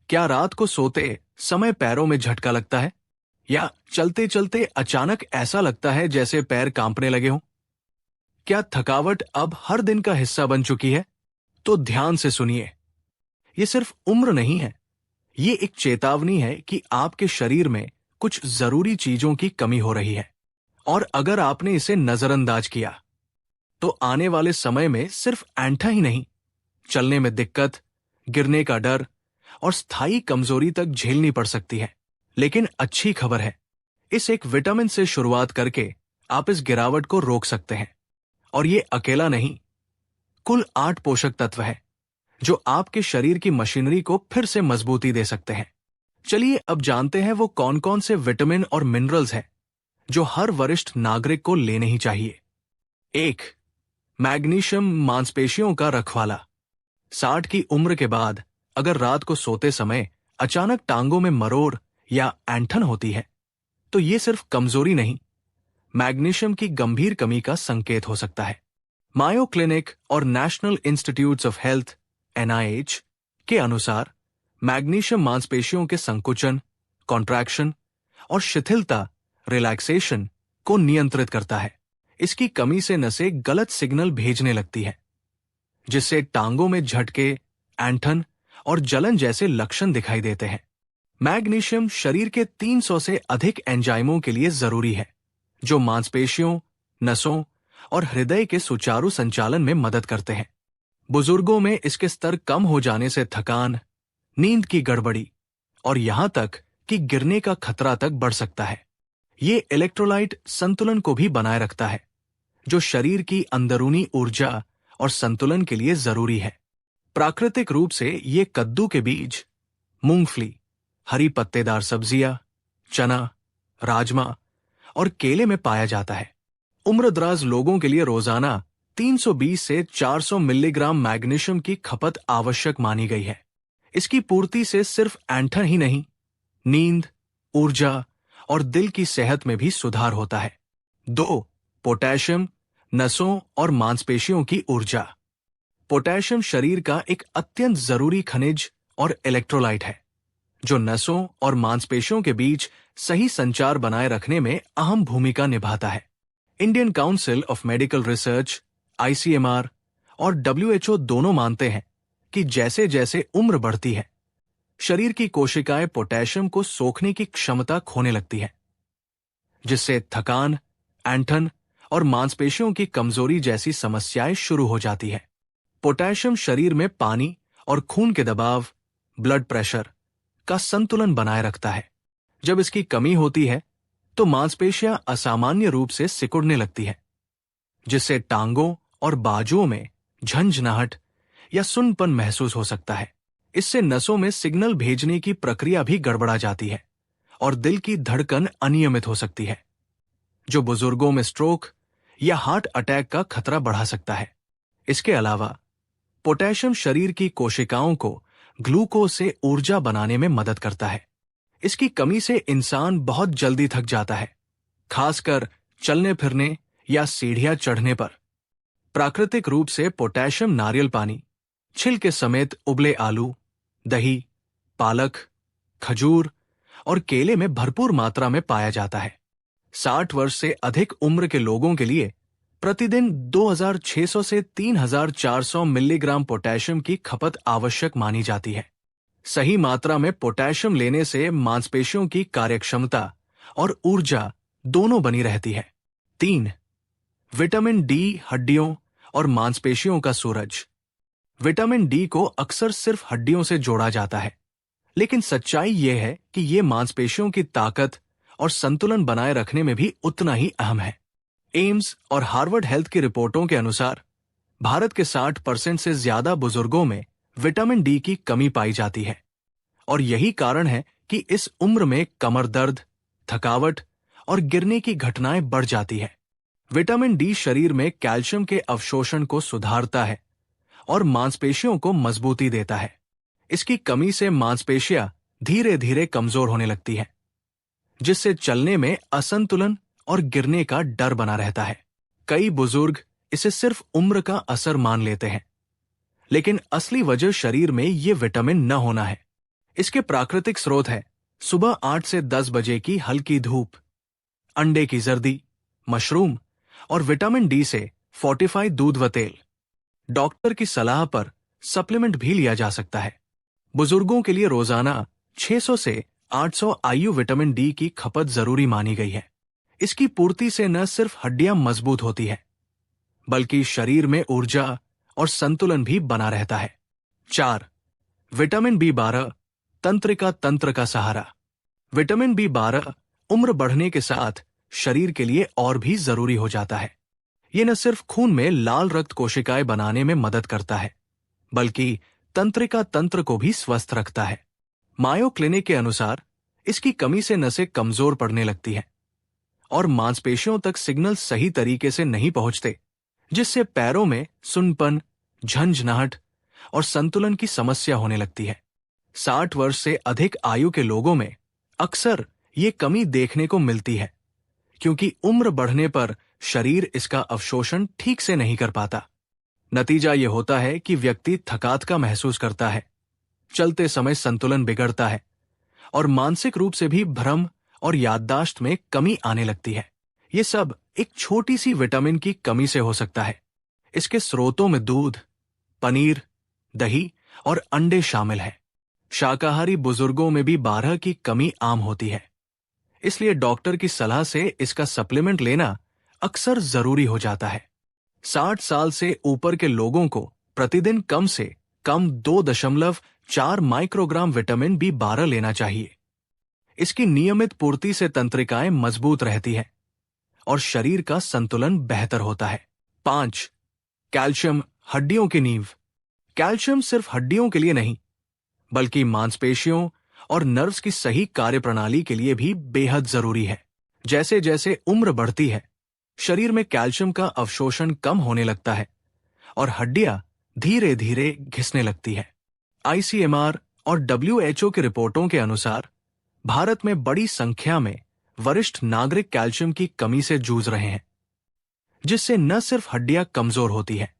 क्या रात को सोते समय पैरों में झटका लगता है, या चलते चलते अचानक ऐसा लगता है जैसे पैर कांपने लगे हों? क्या थकावट अब हर दिन का हिस्सा बन चुकी है? तो ध्यान से सुनिए। ये सिर्फ उम्र नहीं है, ये एक चेतावनी है कि आपके शरीर में कुछ जरूरी चीजों की कमी हो रही है। और अगर आपने इसे नजरअंदाज किया, तो आने वाले समय में सिर्फ ऐंठा ही नहीं, चलने में दिक्कत, गिरने का डर और स्थायी कमजोरी तक झेलनी पड़ सकती है। लेकिन अच्छी खबर है, इस एक विटामिन से शुरुआत करके आप इस गिरावट को रोक सकते हैं। और ये अकेला नहीं, कुल 8 पोषक तत्व है जो आपके शरीर की मशीनरी को फिर से मजबूती दे सकते हैं। चलिए अब जानते हैं वो कौन कौन से विटामिन और मिनरल्स हैं जो हर वरिष्ठ नागरिक को लेने ही चाहिए। 1. मैग्नीशियम, मांसपेशियों का रखवाला। 60 की उम्र के बाद अगर रात को सोते समय अचानक टांगों में मरोड़ या ऐंठन होती है, तो ये सिर्फ कमजोरी नहीं, मैग्नीशियम की गंभीर कमी का संकेत हो सकता है। मायो क्लिनिक और national institutes of health (NIH) के अनुसार मैग्नीशियम मांसपेशियों के संकुचन, कॉन्ट्रैक्शन और शिथिलता, रिलैक्सेशन को नियंत्रित करता है। इसकी कमी से नसें गलत सिग्नल भेजने लगती है, जिससे टांगों में झटके, ऐंठन और जलन जैसे लक्षण दिखाई देते हैं। मैग्नीशियम शरीर के 300 से अधिक एंजाइमों के लिए जरूरी है, जो मांसपेशियों, नसों और हृदय के सुचारू संचालन में मदद करते हैं। बुजुर्गों में इसके स्तर कम हो जाने से थकान, नींद की गड़बड़ी और यहां तक कि गिरने का खतरा तक बढ़ सकता है। ये इलेक्ट्रोलाइट संतुलन को भी बनाए रखता है, जो शरीर की अंदरूनी ऊर्जा और संतुलन के लिए जरूरी है। प्राकृतिक रूप से ये कद्दू के बीज, मूंगफली, हरी पत्तेदार सब्जियां, चना, राजमा और केले में पाया जाता है। उम्रदराज लोगों के लिए रोजाना 320 से 400 मिलीग्राम मैग्नीशियम की खपत आवश्यक मानी गई है। इसकी पूर्ति से सिर्फ ऐंठन ही नहीं, नींद, ऊर्जा और दिल की सेहत में भी सुधार होता है। 2. पोटेशियम, नसों और मांसपेशियों की ऊर्जा। पोटेशियम शरीर का एक अत्यंत जरूरी खनिज और इलेक्ट्रोलाइट है, जो नसों और मांसपेशियों के बीच सही संचार बनाए रखने में अहम भूमिका निभाता है। Indian council of medical research (ICMR) और WHO दोनों मानते हैं कि जैसे जैसे उम्र बढ़ती है, शरीर की कोशिकाएं पोटेशियम को सोखने की क्षमता खोने लगती है, जिससे थकान, ऐंठन और मांसपेशियों की कमजोरी जैसी समस्याएं शुरू हो जाती है। पोटेशियम शरीर में पानी और खून के दबाव, ब्लड प्रेशर का संतुलन बनाए रखता है। जब इसकी कमी होती है, तो मांसपेशियां असामान्य रूप से सिकुड़ने लगती है, जिससे टांगों और बाजुओं में झंझनाहट या सुन्नपन महसूस हो सकता है। इससे नसों में सिग्नल भेजने की प्रक्रिया भी गड़बड़ा जाती है और दिल की धड़कन अनियमित हो सकती है, जो बुजुर्गों में स्ट्रोक या हार्ट अटैक का खतरा बढ़ा सकता है। इसके अलावा पोटेशियम शरीर की कोशिकाओं को ग्लूकोज से ऊर्जा बनाने में मदद करता है। इसकी कमी से इंसान बहुत जल्दी थक जाता है, खासकर चलने फिरने या सीढ़ियां चढ़ने पर। प्राकृतिक रूप से पोटेशियम नारियल पानी, छिलके समेत उबले आलू, दही, पालक, खजूर और केले में भरपूर मात्रा में पाया जाता है। 60 वर्ष से अधिक उम्र के लोगों के लिए प्रतिदिन 2600 से 3400 मिलीग्राम पोटेशियम की खपत आवश्यक मानी जाती है। सही मात्रा में पोटेशियम लेने से मांसपेशियों की कार्यक्षमता और ऊर्जा दोनों बनी रहती है। 3. विटामिन डी, हड्डियों और मांसपेशियों का सूरज। विटामिन डी को अक्सर सिर्फ हड्डियों से जोड़ा जाता है, लेकिन सच्चाई यह है कि यह मांसपेशियों की ताकत और संतुलन बनाए रखने में भी उतना ही अहम है। एम्स और हार्वर्ड हेल्थ की रिपोर्टों के अनुसार भारत के 60% से ज्यादा बुजुर्गों में विटामिन डी की कमी पाई जाती है, और यही कारण है कि इस उम्र में कमर दर्द, थकावट और गिरने की घटनाएं बढ़ जाती है। विटामिन डी शरीर में कैल्शियम के अवशोषण को सुधारता है और मांसपेशियों को मजबूती देता है। इसकी कमी से मांसपेशियां धीरे धीरे कमजोर होने लगती हैं, जिससे चलने में असंतुलन और गिरने का डर बना रहता है। कई बुजुर्ग इसे सिर्फ उम्र का असर मान लेते हैं, लेकिन असली वजह शरीर में ये विटामिन न होना है। इसके प्राकृतिक स्रोत है सुबह 8 से 10 बजे की हल्की धूप, अंडे की जर्दी, मशरूम और विटामिन डी से फोर्टिफाइड दूध व तेल। डॉक्टर की सलाह पर सप्लीमेंट भी लिया जा सकता है। बुजुर्गों के लिए रोजाना 600 से 800 आयु विटामिन डी की खपत जरूरी मानी गई है। इसकी पूर्ति से न सिर्फ हड्डियां मजबूत होती है, बल्कि शरीर में ऊर्जा और संतुलन भी बना रहता है। 4. विटामिन B12 तंत्रिका तंत्र का सहारा। विटामिन B12 उम्र बढ़ने के साथ शरीर के लिए और भी जरूरी हो जाता है। ये न सिर्फ खून में लाल रक्त कोशिकाएं बनाने में मदद करता है, बल्कि तंत्रिका तंत्र को भी स्वस्थ रखता है। मायो क्लिनिक के अनुसार इसकी कमी से नसें कमजोर पड़ने लगती हैं और मांसपेशियों तक सिग्नल सही तरीके से नहीं पहुंचते, जिससे पैरों में सुन्नपन, झंझनाहट और संतुलन की समस्या होने लगती है। 60 वर्ष से अधिक आयु के लोगों में अक्सर ये कमी देखने को मिलती है, क्योंकि उम्र बढ़ने पर शरीर इसका अवशोषण ठीक से नहीं कर पाता। नतीजा ये होता है कि व्यक्ति थकात का महसूस करता है, चलते समय संतुलन बिगड़ता है और मानसिक रूप से भी भ्रम और याददाश्त में कमी आने लगती है। ये सब एक छोटी सी विटामिन की कमी से हो सकता है। इसके स्रोतों में दूध, पनीर, दही और अंडे शामिल हैं। शाकाहारी बुजुर्गों में भी 12 की कमी आम होती है, इसलिए डॉक्टर की सलाह से इसका सप्लीमेंट लेना अक्सर जरूरी हो जाता है। 60 साल से ऊपर के लोगों को प्रतिदिन कम से कम 2.4 माइक्रोग्राम विटामिन B12 लेना चाहिए। इसकी नियमित पूर्ति से तंत्रिकाएं मजबूत रहती हैं और शरीर का संतुलन बेहतर होता है। 5. कैल्शियम हड्डियों की नींव। कैल्शियम सिर्फ हड्डियों के लिए नहीं, बल्कि मांसपेशियों और नर्व्स की सही कार्यप्रणाली के लिए भी बेहद जरूरी है। जैसे जैसे उम्र बढ़ती है, शरीर में कैल्शियम का अवशोषण कम होने लगता है और हड्डियां धीरे धीरे घिसने लगती है। ICMR और WHO की रिपोर्टों के अनुसार भारत में बड़ी संख्या में वरिष्ठ नागरिक कैल्शियम की कमी से जूझ रहे हैं, जिससे न सिर्फ हड्डियां कमजोर होती हैं,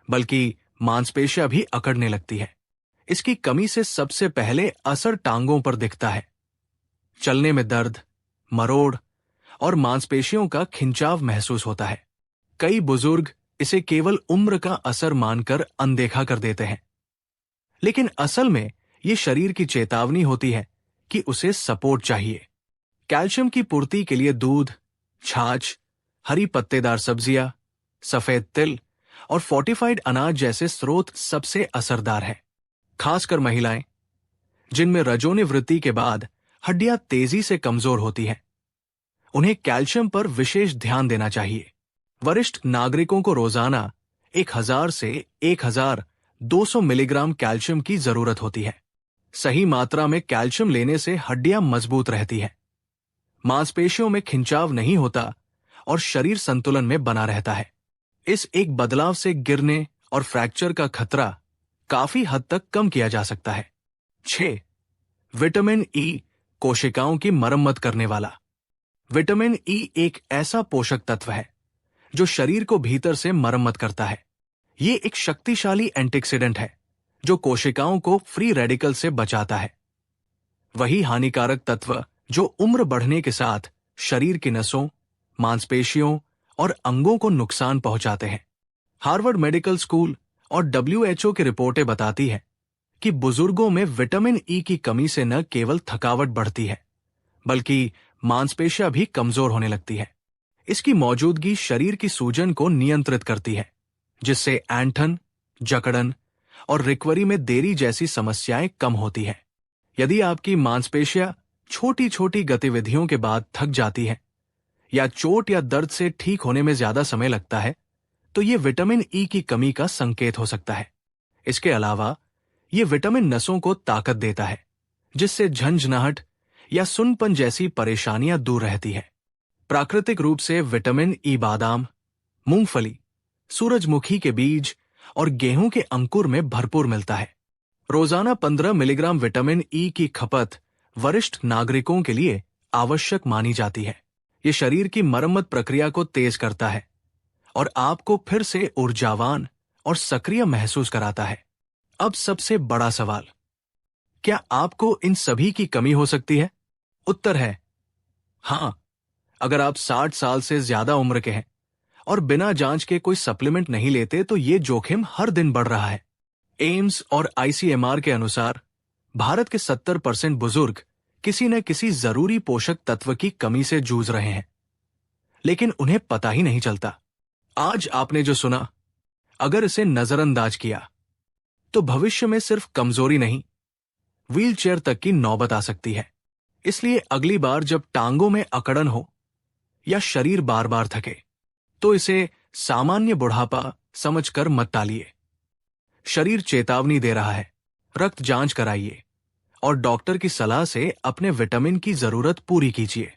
बल्कि मांसपेशियां भी अकड़ने लगती है। इसकी कमी से सबसे पहले असर टांगों पर दिखता है। चलने में दर्द, मरोड़ और मांसपेशियों का खिंचाव महसूस होता है। कई बुजुर्ग इसे केवल उम्र का असर मानकर अनदेखा कर देते हैं, लेकिन असल में ये शरीर की चेतावनी होती है कि उसे सपोर्ट चाहिए। कैल्शियम की पूर्ति के लिए दूध, छाछ, हरी पत्तेदार सब्जियां, सफेद तिल और फोर्टिफाइड अनाज जैसे स्रोत सबसे असरदार हैं। खासकर महिलाएं, जिनमें रजोनिवृत्ति के बाद हड्डियां तेजी से कमजोर होती हैं, उन्हें कैल्शियम पर विशेष ध्यान देना चाहिए। वरिष्ठ नागरिकों को रोजाना 1000 से 1200 मिलीग्राम कैल्शियम की जरूरत होती है। सही मात्रा में कैल्शियम लेने से हड्डियां मजबूत रहती हैं, मांसपेशियों में खिंचाव नहीं होता और शरीर संतुलन में बना रहता है। इस एक बदलाव से गिरने और फ्रैक्चर का खतरा काफी हद तक कम किया जा सकता है। 6. विटामिन ई कोशिकाओं की मरम्मत करने वाला। विटामिन ई एक ऐसा पोषक तत्व है जो शरीर को भीतर से मरम्मत करता है। ये एक शक्तिशाली एंटीऑक्सीडेंट है जो कोशिकाओं को फ्री रेडिकल से बचाता है, वही हानिकारक तत्व जो उम्र बढ़ने के साथ शरीर की नसों, मांसपेशियों और अंगों को नुकसान पहुंचाते हैं। हार्वर्ड मेडिकल स्कूल और WHO की रिपोर्टें बताती हैं कि बुजुर्गों में विटामिन ई की कमी से न केवल थकावट बढ़ती है, बल्कि मांसपेशियां भी कमजोर होने लगती है। इसकी मौजूदगी शरीर की सूजन को नियंत्रित करती है, जिससे ऐंठन, जकड़न और रिकवरी में देरी जैसी समस्याएं कम होती हैं। यदि आपकी मांसपेशियां छोटी छोटी गतिविधियों के बाद थक जाती हैं या चोट या दर्द से ठीक होने में ज्यादा समय लगता है, तो ये विटामिन ई की कमी का संकेत हो सकता है। इसके अलावा ये विटामिन नसों को ताकत देता है, जिससे झंझनाहट या सुन्नपन जैसी परेशानियां दूर रहती है। प्राकृतिक रूप से विटामिन ई बादाम, मूंगफली, सूरजमुखी के बीज और गेहूं के अंकुर में भरपूर मिलता है। रोजाना 15 मिलीग्राम विटामिन ई की खपत वरिष्ठ नागरिकों के लिए आवश्यक मानी जाती है। ये शरीर की मरम्मत प्रक्रिया को तेज करता है और आपको फिर से ऊर्जावान और सक्रिय महसूस कराता है। अब सबसे बड़ा सवाल, क्या आपको इन सभी की कमी हो सकती है? उत्तर है हाँ। अगर आप 60 साल से ज्यादा उम्र के हैं और बिना जांच के कोई सप्लीमेंट नहीं लेते तो ये जोखिम हर दिन बढ़ रहा है। एम्स और आईसीएमआर के अनुसार भारत के 70% बुजुर्ग किसी न किसी जरूरी पोषक तत्व की कमी से जूझ रहे हैं, लेकिन उन्हें पता ही नहीं चलता। आज आपने जो सुना, अगर इसे नजरअंदाज किया तो भविष्य में सिर्फ कमजोरी नहीं, व्हीलचेयर तक की नौबत आ सकती है। इसलिए अगली बार जब टांगों में अकड़न हो या शरीर बार बार थके, तो इसे सामान्य बुढ़ापा समझकर मत टालिए। शरीर चेतावनी दे रहा है। रक्त जांच कराइए और डॉक्टर की सलाह से अपने विटामिन की जरूरत पूरी कीजिए।